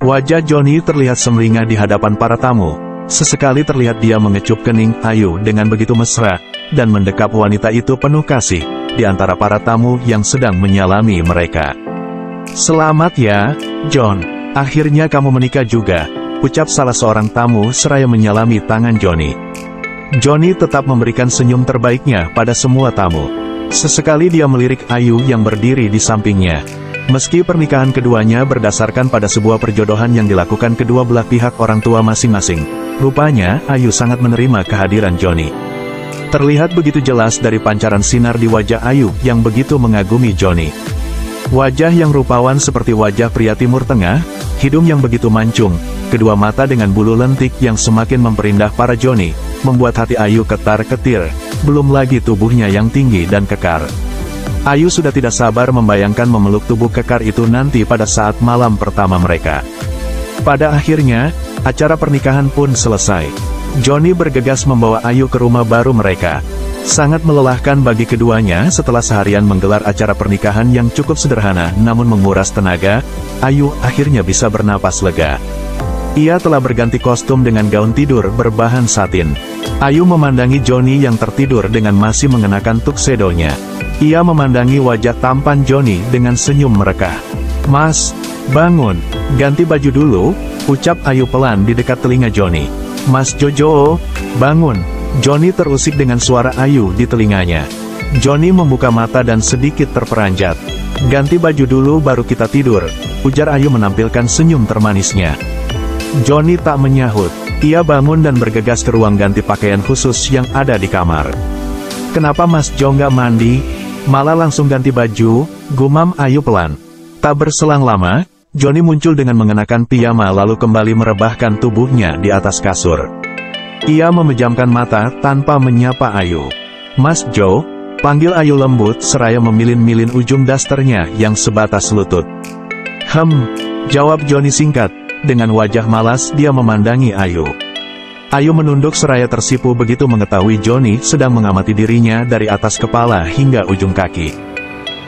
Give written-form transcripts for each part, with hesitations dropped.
Wajah Johnny terlihat sumringah di hadapan para tamu. Sesekali terlihat dia mengecup kening Ayu dengan begitu mesra, dan mendekap wanita itu penuh kasih, di antara para tamu yang sedang menyalami mereka. "Selamat ya, John. Akhirnya kamu menikah juga," ucap salah seorang tamu seraya menyalami tangan Johnny. Johnny tetap memberikan senyum terbaiknya pada semua tamu. Sesekali dia melirik Ayu yang berdiri di sampingnya. Meski pernikahan keduanya berdasarkan pada sebuah perjodohan yang dilakukan kedua belah pihak orang tua masing-masing, rupanya Ayu sangat menerima kehadiran Johnny. Terlihat begitu jelas dari pancaran sinar di wajah Ayu yang begitu mengagumi Johnny. Wajah yang rupawan seperti wajah pria Timur Tengah, hidung yang begitu mancung, kedua mata dengan bulu lentik yang semakin memperindah para Johnny, membuat hati Ayu ketar-ketir, belum lagi tubuhnya yang tinggi dan kekar. Ayu sudah tidak sabar membayangkan memeluk tubuh kekar itu nanti pada saat malam pertama mereka. Pada akhirnya, acara pernikahan pun selesai. Johnny bergegas membawa Ayu ke rumah baru mereka. Sangat melelahkan bagi keduanya setelah seharian menggelar acara pernikahan yang cukup sederhana namun menguras tenaga, Ayu akhirnya bisa bernapas lega. Ia telah berganti kostum dengan gaun tidur berbahan satin. Ayu memandangi Johnny yang tertidur dengan masih mengenakan tuksedonya. Ia memandangi wajah tampan Johnny dengan senyum merekah. "Mas, bangun, ganti baju dulu," ucap Ayu pelan di dekat telinga Johnny. "Mas Jojo, bangun," Johnny terusik dengan suara Ayu di telinganya. Johnny membuka mata dan sedikit terperanjat. "Ganti baju dulu baru kita tidur," ujar Ayu menampilkan senyum termanisnya. Johnny tak menyahut. Ia bangun dan bergegas ke ruang ganti pakaian khusus yang ada di kamar. "Kenapa Mas Jo nggak mandi? Malah langsung ganti baju," gumam Ayu pelan. Tak berselang lama, Johnny muncul dengan mengenakan piyama lalu kembali merebahkan tubuhnya di atas kasur. Ia memejamkan mata tanpa menyapa Ayu. "Mas Jo," panggil Ayu lembut seraya memilin-milin ujung dasternya yang sebatas lutut. Jawab Johnny singkat. Dengan wajah malas dia memandangi Ayu. Ayu menunduk seraya tersipu begitu mengetahui Johnny sedang mengamati dirinya dari atas kepala hingga ujung kaki.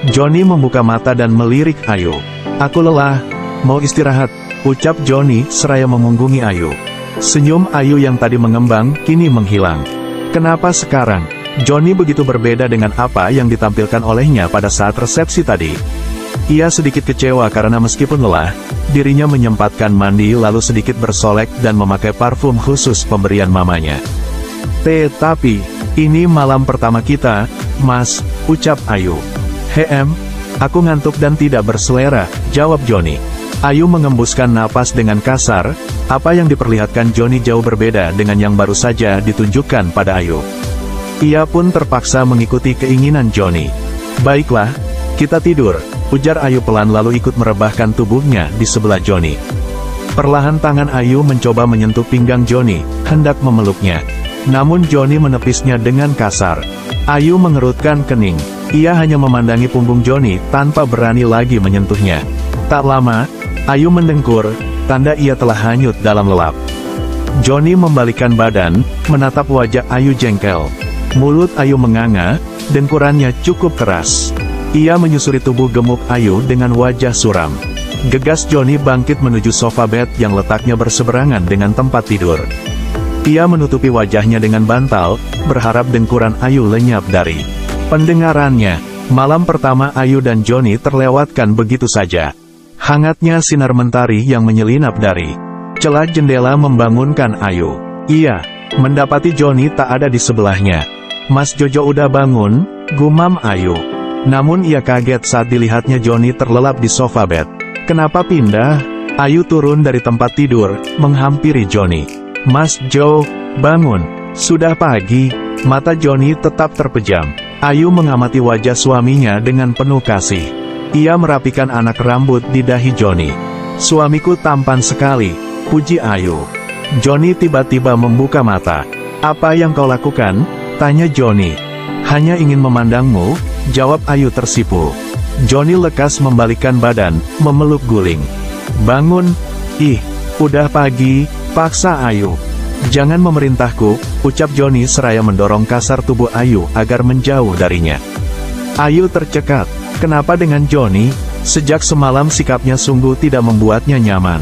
Johnny membuka mata dan melirik Ayu. "Aku lelah, mau istirahat," ucap Johnny seraya memunggungi Ayu. Senyum Ayu yang tadi mengembang, kini menghilang. Kenapa sekarang Johnny begitu berbeda dengan apa yang ditampilkan olehnya pada saat resepsi tadi? Ia sedikit kecewa karena meskipun lelah, dirinya menyempatkan mandi lalu sedikit bersolek dan memakai parfum khusus pemberian mamanya. "Tapi, ini malam pertama kita, Mas," ucap Ayu. Aku ngantuk dan tidak berselera," jawab Johnny. Ayu mengembuskan napas dengan kasar, apa yang diperlihatkan Johnny jauh berbeda dengan yang baru saja ditunjukkan pada Ayu. Ia pun terpaksa mengikuti keinginan Johnny. "Baiklah, kita tidur," ujar Ayu pelan lalu ikut merebahkan tubuhnya di sebelah Johnny. Perlahan tangan Ayu mencoba menyentuh pinggang Johnny, hendak memeluknya. Namun Johnny menepisnya dengan kasar. Ayu mengerutkan kening. Ia hanya memandangi punggung Johnny tanpa berani lagi menyentuhnya. Tak lama, Ayu mendengkur, tanda ia telah hanyut dalam lelap. Johnny membalikkan badan, menatap wajah Ayu jengkel. Mulut Ayu menganga, dengkurannya cukup keras. Ia menyusuri tubuh gemuk Ayu dengan wajah suram. Gegas Johnny bangkit menuju sofa bed yang letaknya berseberangan dengan tempat tidur. Ia menutupi wajahnya dengan bantal, berharap dengkuran Ayu lenyap dari pendengarannya. Malam pertama Ayu dan Johnny terlewatkan begitu saja. Hangatnya sinar mentari yang menyelinap dari celah jendela membangunkan Ayu. Ia mendapati Johnny tak ada di sebelahnya. "Mas Jojo udah bangun," gumam Ayu. Namun ia kaget saat dilihatnya Johnny terlelap di sofa bed. "Kenapa pindah?" Ayu turun dari tempat tidur, menghampiri Johnny. "Mas Jo, bangun. Sudah pagi." Mata Johnny tetap terpejam. Ayu mengamati wajah suaminya dengan penuh kasih. Ia merapikan anak rambut di dahi Johnny. "Suamiku tampan sekali," puji Ayu. Johnny tiba-tiba membuka mata. "Apa yang kau lakukan?" tanya Johnny. "Hanya ingin memandangmu," jawab Ayu tersipu. Johnny lekas membalikkan badan, memeluk guling. "Bangun, udah pagi," paksa Ayu. "Jangan memerintahku," ucap Johnny seraya mendorong kasar tubuh Ayu agar menjauh darinya. Ayu tercekat. Kenapa dengan Johnny? Sejak semalam sikapnya sungguh tidak membuatnya nyaman.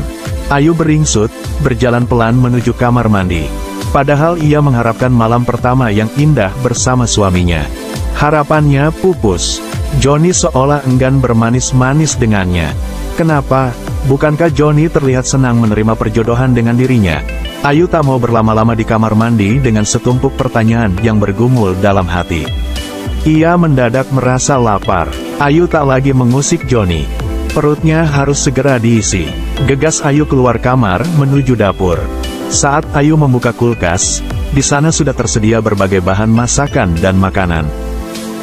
Ayu beringsut, berjalan pelan menuju kamar mandi. Padahal ia mengharapkan malam pertama yang indah bersama suaminya. Harapannya pupus. Johnny seolah enggan bermanis-manis dengannya. Kenapa? Bukankah Johnny terlihat senang menerima perjodohan dengan dirinya? Ayu tak mau berlama-lama di kamar mandi dengan setumpuk pertanyaan yang bergumul dalam hati. Ia mendadak merasa lapar. Ayu tak lagi mengusik Johnny. Perutnya harus segera diisi. Gegas Ayu keluar kamar, menuju dapur. Saat Ayu membuka kulkas, di sana sudah tersedia berbagai bahan masakan dan makanan.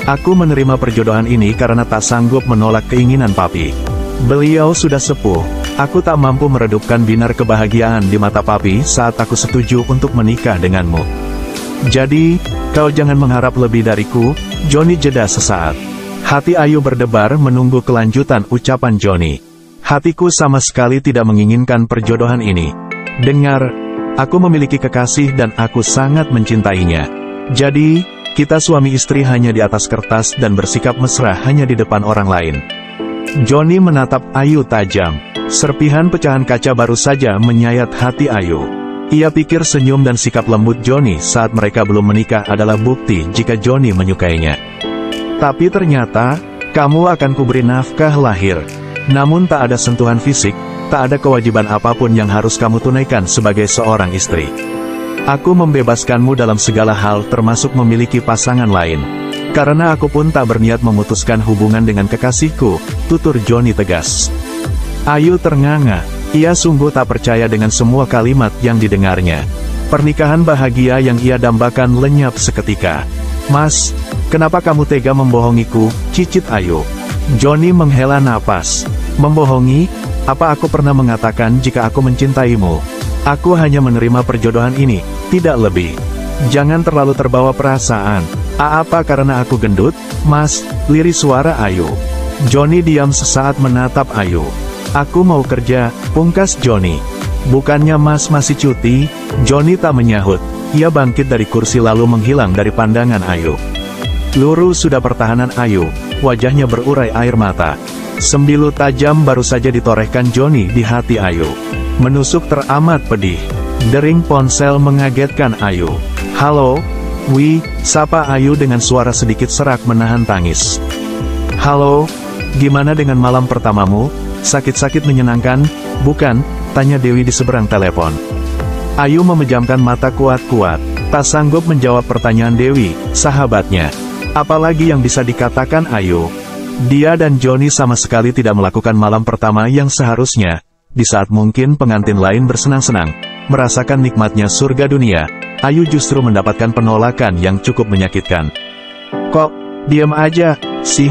Aku menerima perjodohan ini karena tak sanggup menolak keinginan papi. Beliau sudah sepuh. Aku tak mampu meredupkan binar kebahagiaan di mata papi saat aku setuju untuk menikah denganmu. Jadi, kau jangan mengharap lebih dariku. Johnny jeda sesaat. Hati Ayu berdebar menunggu kelanjutan ucapan Johnny. Hatiku sama sekali tidak menginginkan perjodohan ini. Dengar, aku memiliki kekasih dan aku sangat mencintainya. Jadi, kita suami istri hanya di atas kertas dan bersikap mesra hanya di depan orang lain. Johnny menatap Ayu tajam. Serpihan pecahan kaca baru saja menyayat hati Ayu. Ia pikir senyum dan sikap lembut Johnny saat mereka belum menikah adalah bukti jika Johnny menyukainya. Tapi ternyata, kamu akan kuberi nafkah lahir. Namun tak ada sentuhan fisik, tak ada kewajiban apapun yang harus kamu tunaikan sebagai seorang istri. Aku membebaskanmu dalam segala hal termasuk memiliki pasangan lain. Karena aku pun tak berniat memutuskan hubungan dengan kekasihku, tutur Johnny tegas. Ayu ternganga, ia sungguh tak percaya dengan semua kalimat yang didengarnya. Pernikahan bahagia yang ia dambakan lenyap seketika. Mas, kenapa kamu tega membohongiku, cicit Ayu. Johnny menghela napas. Membohongi? Apa aku pernah mengatakan jika aku mencintaimu? Aku hanya menerima perjodohan ini, tidak lebih. Jangan terlalu terbawa perasaan. Apa karena aku gendut? Mas, lirih suara Ayu. Johnny diam sesaat menatap Ayu. Aku mau kerja, pungkas Johnny. Bukannya Mas masih cuti? Johnny tak menyahut. Ia bangkit dari kursi lalu menghilang dari pandangan Ayu. Lurus sudah pertahanan Ayu, wajahnya berurai air mata. Sembilu tajam baru saja ditorehkan Johnny di hati Ayu. Menusuk teramat pedih. Dering ponsel mengagetkan Ayu. Halo? Wih, sapa Ayu dengan suara sedikit serak menahan tangis. Halo? Gimana dengan malam pertamamu? Sakit-sakit menyenangkan? Bukan? Tanya Dewi di seberang telepon. Ayu memejamkan mata kuat-kuat. Tak sanggup menjawab pertanyaan Dewi, sahabatnya. Apalagi yang bisa dikatakan Ayu? Dia dan Johnny sama sekali tidak melakukan malam pertama yang seharusnya. Di saat mungkin pengantin lain bersenang-senang, merasakan nikmatnya surga dunia, Ayu justru mendapatkan penolakan yang cukup menyakitkan. Kok, diam aja, sih?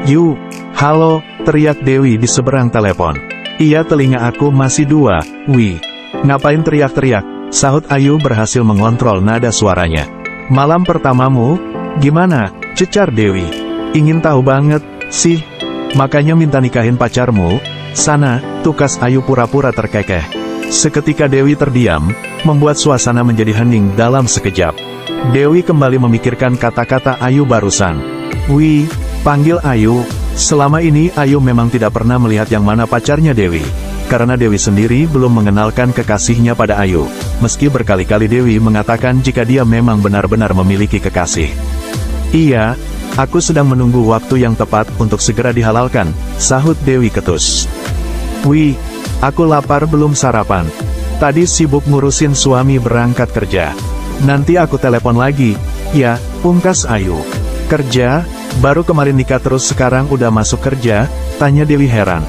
Yu, halo, teriak Dewi di seberang telepon. Iya, telinga aku masih dua, wih. Ngapain teriak-teriak? Sahut Ayu berhasil mengontrol nada suaranya. Malam pertamamu? Gimana? Cecar Dewi. Ingin tahu banget, sih. Makanya minta nikahin pacarmu? Sana, tukas Ayu pura-pura terkekeh. Seketika Dewi terdiam, membuat suasana menjadi hening dalam sekejap. Dewi kembali memikirkan kata-kata Ayu barusan. Wih, panggil Ayu. Selama ini Ayu memang tidak pernah melihat yang mana pacarnya Dewi. Karena Dewi sendiri belum mengenalkan kekasihnya pada Ayu, meski berkali-kali Dewi mengatakan jika dia memang benar-benar memiliki kekasih. Iya, aku sedang menunggu waktu yang tepat untuk segera dihalalkan, sahut Dewi ketus. Wih, aku lapar belum sarapan. Tadi sibuk ngurusin suami berangkat kerja. Nanti aku telepon lagi, ya, pungkas Ayu. Kerja? Baru kemarin nikah terus sekarang udah masuk kerja? Tanya Dewi heran.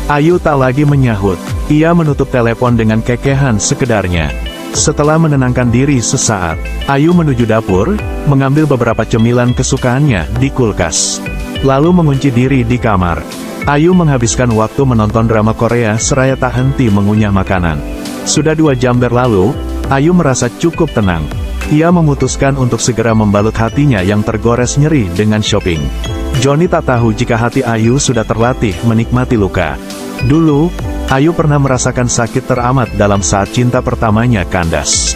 Ayu tak lagi menyahut. Ia menutup telepon dengan kekehan sekedarnya. Setelah menenangkan diri sesaat, Ayu menuju dapur, mengambil beberapa cemilan kesukaannya di kulkas. Lalu mengunci diri di kamar. Ayu menghabiskan waktu menonton drama Korea seraya tak henti mengunyah makanan. Sudah 2 jam berlalu, Ayu merasa cukup tenang. Ia memutuskan untuk segera membalut hatinya yang tergores nyeri dengan shopping. Johnny tak tahu jika hati Ayu sudah terlatih menikmati luka. Dulu, Ayu pernah merasakan sakit teramat dalam saat cinta pertamanya kandas.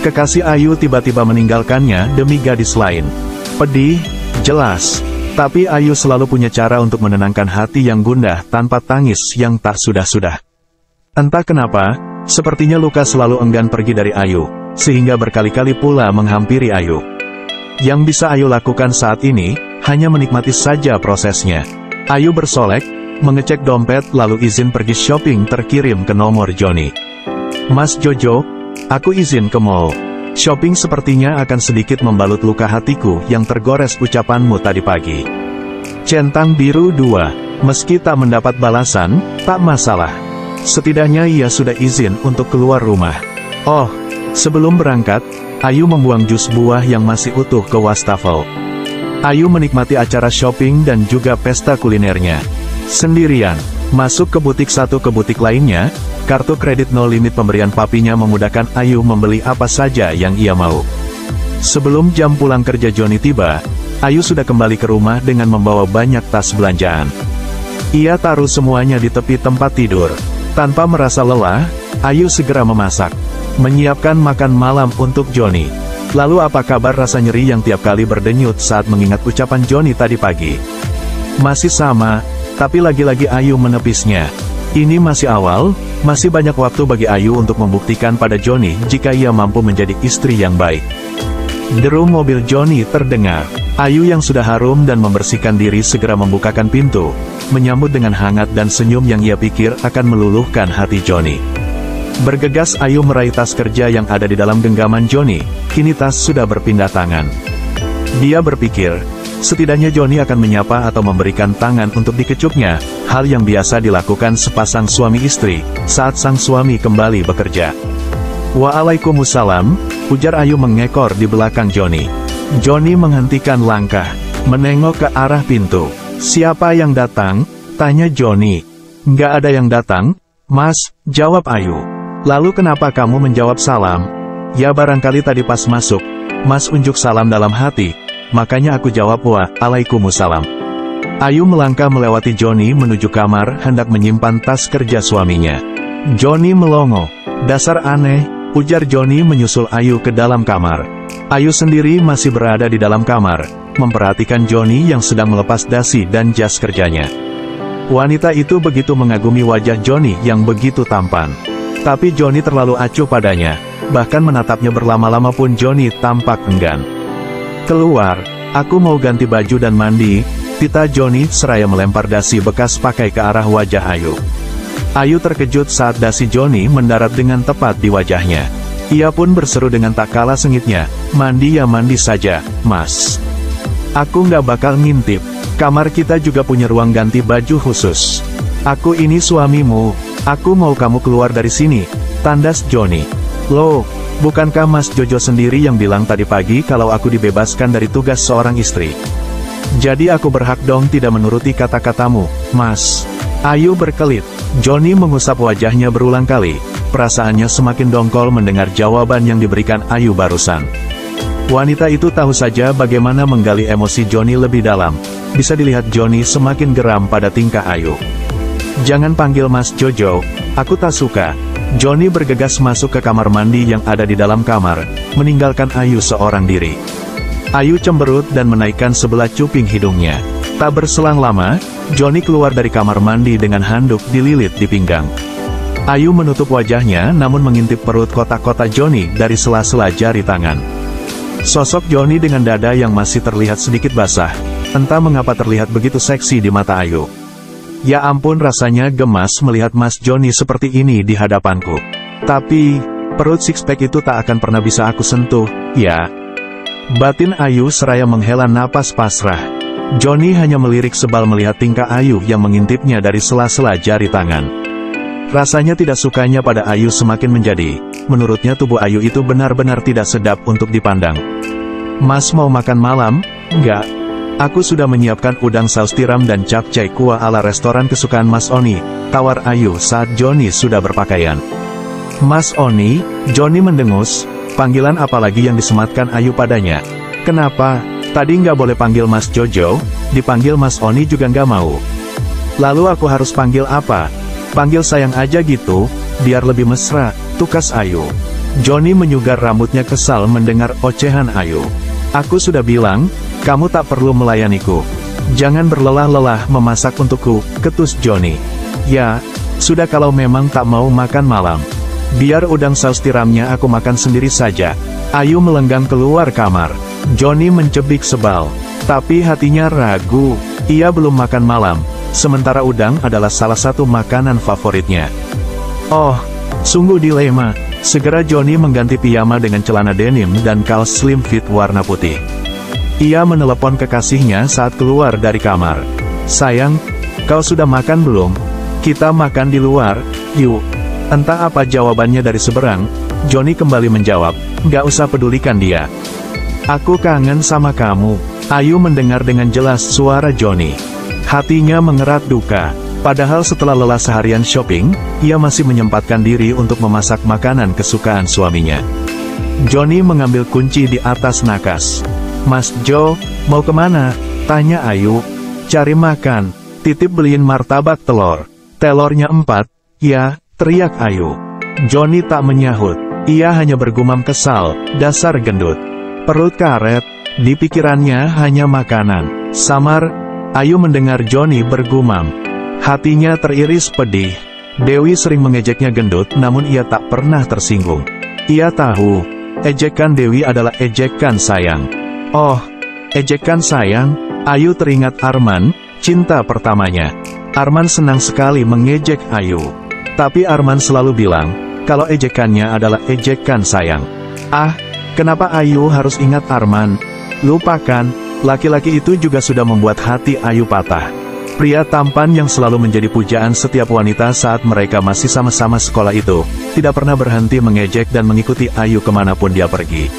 Kekasih Ayu tiba-tiba meninggalkannya demi gadis lain. Pedih, jelas. Tapi Ayu selalu punya cara untuk menenangkan hati yang gundah tanpa tangis yang tak sudah-sudah. Entah kenapa, sepertinya Lukas selalu enggan pergi dari Ayu, sehingga berkali-kali pula menghampiri Ayu. Yang bisa Ayu lakukan saat ini, hanya menikmati saja prosesnya. Ayu bersolek, mengecek dompet lalu izin pergi shopping terkirim ke nomor Johnny. Mas Jojo, aku izin ke mall. Shopping sepertinya akan sedikit membalut luka hatiku yang tergores ucapanmu tadi pagi. Centang biru 2. Meski tak mendapat balasan, tak masalah. Setidaknya ia sudah izin untuk keluar rumah. Oh, sebelum berangkat, Ayu membuang jus buah yang masih utuh ke wastafel. Ayu menikmati acara shopping dan juga pesta kulinernya sendirian. Masuk ke butik satu ke butik lainnya, kartu kredit no limit pemberian papinya memudahkan Ayu membeli apa saja yang ia mau. Sebelum jam pulang kerja Johnny tiba, Ayu sudah kembali ke rumah dengan membawa banyak tas belanjaan. Ia taruh semuanya di tepi tempat tidur. Tanpa merasa lelah, Ayu segera memasak, menyiapkan makan malam untuk Johnny. Lalu apa kabar rasa nyeri yang tiap kali berdenyut saat mengingat ucapan Johnny tadi pagi? Masih sama, tapi lagi-lagi Ayu menepisnya. Ini masih awal, masih banyak waktu bagi Ayu untuk membuktikan pada Johnny jika ia mampu menjadi istri yang baik. Deru mobil Johnny terdengar. Ayu yang sudah harum dan membersihkan diri segera membukakan pintu, menyambut dengan hangat dan senyum yang ia pikir akan meluluhkan hati Johnny. Bergegas Ayu meraih tas kerja yang ada di dalam genggaman Johnny, kini tas sudah berpindah tangan. Dia berpikir, setidaknya Johnny akan menyapa atau memberikan tangan untuk dikecupnya, hal yang biasa dilakukan sepasang suami istri, saat sang suami kembali bekerja. Waalaikumsalam, ujar Ayu mengekor di belakang Johnny. Johnny menghentikan langkah, menengok ke arah pintu. Siapa yang datang? Tanya Johnny. Nggak ada yang datang, Mas, jawab Ayu. Lalu kenapa kamu menjawab salam? Ya barangkali tadi pas masuk, Mas unjuk salam dalam hati, makanya aku jawab waalaikumsalam. Ayu melangkah melewati Johnny menuju kamar hendak menyimpan tas kerja suaminya. Johnny melongo. Dasar aneh, ujar Johnny menyusul Ayu ke dalam kamar. Ayu sendiri masih berada di dalam kamar, memperhatikan Johnny yang sedang melepas dasi dan jas kerjanya. Wanita itu begitu mengagumi wajah Johnny yang begitu tampan. Tapi Johnny terlalu acuh padanya, bahkan menatapnya berlama-lama pun Johnny tampak enggan. Keluar, aku mau ganti baju dan mandi, tita Johnny seraya melempar dasi bekas pakai ke arah wajah Ayu. Ayu terkejut saat dasi Johnny mendarat dengan tepat di wajahnya. Ia pun berseru dengan tak kalah sengitnya, mandi ya mandi saja, Mas. Aku nggak bakal ngintip, kamar kita juga punya ruang ganti baju khusus. Aku ini suamimu, aku mau kamu keluar dari sini, tandas Johnny. Loh, bukankah Mas Jojo sendiri yang bilang tadi pagi kalau aku dibebaskan dari tugas seorang istri? Jadi aku berhak dong tidak menuruti kata-katamu, Mas. Ayu berkelit. Johnny mengusap wajahnya berulang kali. Perasaannya semakin dongkol mendengar jawaban yang diberikan Ayu barusan. Wanita itu tahu saja bagaimana menggali emosi Johnny lebih dalam. Bisa dilihat Johnny semakin geram pada tingkah Ayu. Jangan panggil Mas Jojo, aku tak suka. Johnny bergegas masuk ke kamar mandi yang ada di dalam kamar, meninggalkan Ayu seorang diri. Ayu cemberut dan menaikkan sebelah cuping hidungnya. Tak berselang lama, Johnny keluar dari kamar mandi dengan handuk dililit di pinggang. Ayu menutup wajahnya namun mengintip perut kotak-kotak Johnny dari sela-sela jari tangan. Sosok Johnny dengan dada yang masih terlihat sedikit basah, entah mengapa terlihat begitu seksi di mata Ayu. Ya ampun, rasanya gemas melihat Mas Johnny seperti ini di hadapanku. Tapi, perut six-pack itu tak akan pernah bisa aku sentuh, ya. Batin Ayu seraya menghela napas pasrah. Johnny hanya melirik sebal melihat tingkah Ayu yang mengintipnya dari sela-sela jari tangan. Rasanya tidak sukanya pada Ayu semakin menjadi. Menurutnya tubuh Ayu itu benar-benar tidak sedap untuk dipandang. Mas mau makan malam? Enggak. Aku sudah menyiapkan udang saus tiram dan capcay kuah ala restoran kesukaan Mas Oni, tawar Ayu saat Johnny sudah berpakaian. Mas Oni, Johnny mendengus, panggilan apalagi yang disematkan Ayu padanya. Kenapa? Tadi nggak boleh panggil Mas Jojo, dipanggil Mas Oni juga nggak mau. Lalu aku harus panggil apa? Panggil sayang aja gitu, biar lebih mesra, tukas Ayu. Johnny menyugar rambutnya kesal mendengar ocehan Ayu. Aku sudah bilang, kamu tak perlu melayaniku. Jangan berlelah-lelah memasak untukku, ketus Johnny. Ya, Sudah kalau memang tak mau makan malam, biar udang saus tiramnya aku makan sendiri saja. Ayu melenggang keluar kamar. Johnny mencebik sebal, tapi hatinya ragu. Ia belum makan malam, sementara udang adalah salah satu makanan favoritnya. Oh, sungguh dilema. Segera Johnny mengganti piyama dengan celana denim dan kaos slim fit warna putih. Ia menelepon kekasihnya saat keluar dari kamar. Sayang, kau sudah makan belum? Kita makan di luar, yuk. Entah apa jawabannya dari seberang, Johnny kembali menjawab, gak usah pedulikan dia. Aku kangen sama kamu. Ayu mendengar dengan jelas suara Johnny. Hatinya mengerat duka. Padahal setelah lelah seharian shopping, ia masih menyempatkan diri untuk memasak makanan kesukaan suaminya. Johnny mengambil kunci di atas nakas. Mas Jo, mau kemana? Tanya Ayu. Cari makan. Titip beliin martabak telur. Telurnya 4, ya, teriak Ayu. Johnny tak menyahut. Ia hanya bergumam kesal, dasar gendut. Perut karet. Di pikirannya hanya makanan. Samar. Ayu mendengar Johnny bergumam. Hatinya teriris pedih. Dewi sering mengejeknya gendut, namun ia tak pernah tersinggung. Ia tahu, ejekan Dewi adalah ejekan sayang. Oh, ejekan sayang? Ayu teringat Arman, cinta pertamanya. Arman senang sekali mengejek Ayu. Tapi Arman selalu bilang, kalau ejekannya adalah ejekan sayang. Ah, kenapa Ayu harus ingat Arman? Lupakan, laki-laki itu juga sudah membuat hati Ayu patah. Pria tampan yang selalu menjadi pujaan setiap wanita saat mereka masih sama-sama sekolah itu, tidak pernah berhenti mengejek dan mengikuti Ayu kemanapun dia pergi.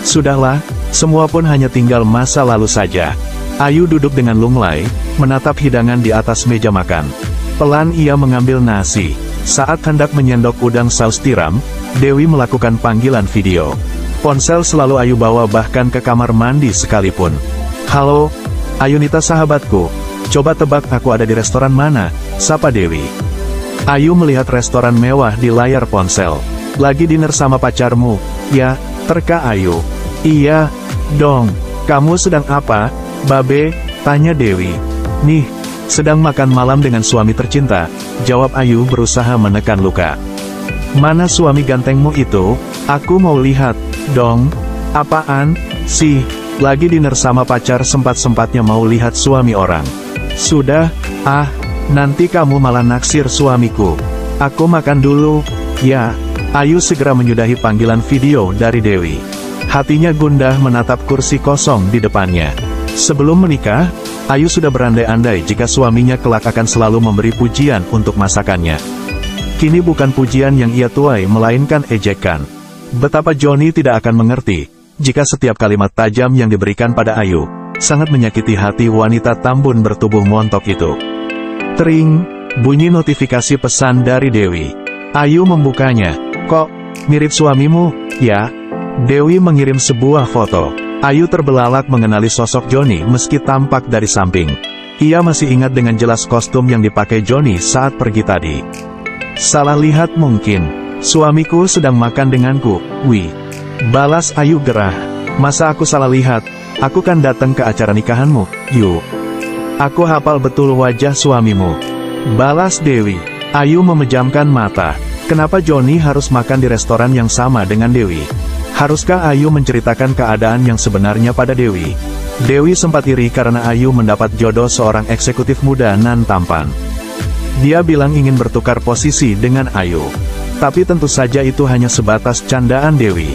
Sudahlah, semua pun hanya tinggal masa lalu saja. Ayu duduk dengan lunglai, menatap hidangan di atas meja makan. Pelan ia mengambil nasi. Saat hendak menyendok udang saus tiram, Dewi melakukan panggilan video. Ponsel selalu Ayu bawa bahkan ke kamar mandi sekalipun. Halo, Ayunita sahabatku. Coba tebak aku ada di restoran mana? Sapa Dewi. Ayu melihat restoran mewah di layar ponsel. Lagi dinner sama pacarmu? Ya, terka Ayu. Iya, dong. Kamu sedang apa, Babe? Tanya Dewi. Nih, sedang makan malam dengan suami tercinta, jawab Ayu berusaha menekan luka. Mana suami gantengmu itu? Aku mau lihat, dong. Apaan, sih? Lagi dinner sama pacar sempat-sempatnya mau lihat suami orang. Sudah, nanti kamu malah naksir suamiku. Aku makan dulu, ya. Ayu segera menyudahi panggilan video dari Dewi. Hatinya gundah menatap kursi kosong di depannya. Sebelum menikah, Ayu sudah berandai-andai jika suaminya kelak akan selalu memberi pujian untuk masakannya. Kini bukan pujian yang ia tuai melainkan ejekan. Betapa Johnny tidak akan mengerti, jika setiap kalimat tajam yang diberikan pada Ayu, sangat menyakiti hati wanita tambun bertubuh montok itu. Tring, bunyi notifikasi pesan dari Dewi. Ayu membukanya. Kok, mirip suamimu, ya? Dewi mengirim sebuah foto. Ayu terbelalak mengenali sosok Johnny meski tampak dari samping. Ia masih ingat dengan jelas kostum yang dipakai Johnny saat pergi tadi. Salah lihat mungkin. Suamiku sedang makan denganku, wih. Balas Ayu gerah. Masa aku salah lihat? Aku kan datang ke acara nikahanmu, yuk. Aku hafal betul wajah suamimu. Balas Dewi. Ayu memejamkan mata. Kenapa Johnny harus makan di restoran yang sama dengan Dewi? Haruskah Ayu menceritakan keadaan yang sebenarnya pada Dewi? Dewi sempat iri karena Ayu mendapat jodoh seorang eksekutif muda nan tampan. Dia bilang ingin bertukar posisi dengan Ayu. Tapi tentu saja itu hanya sebatas candaan Dewi.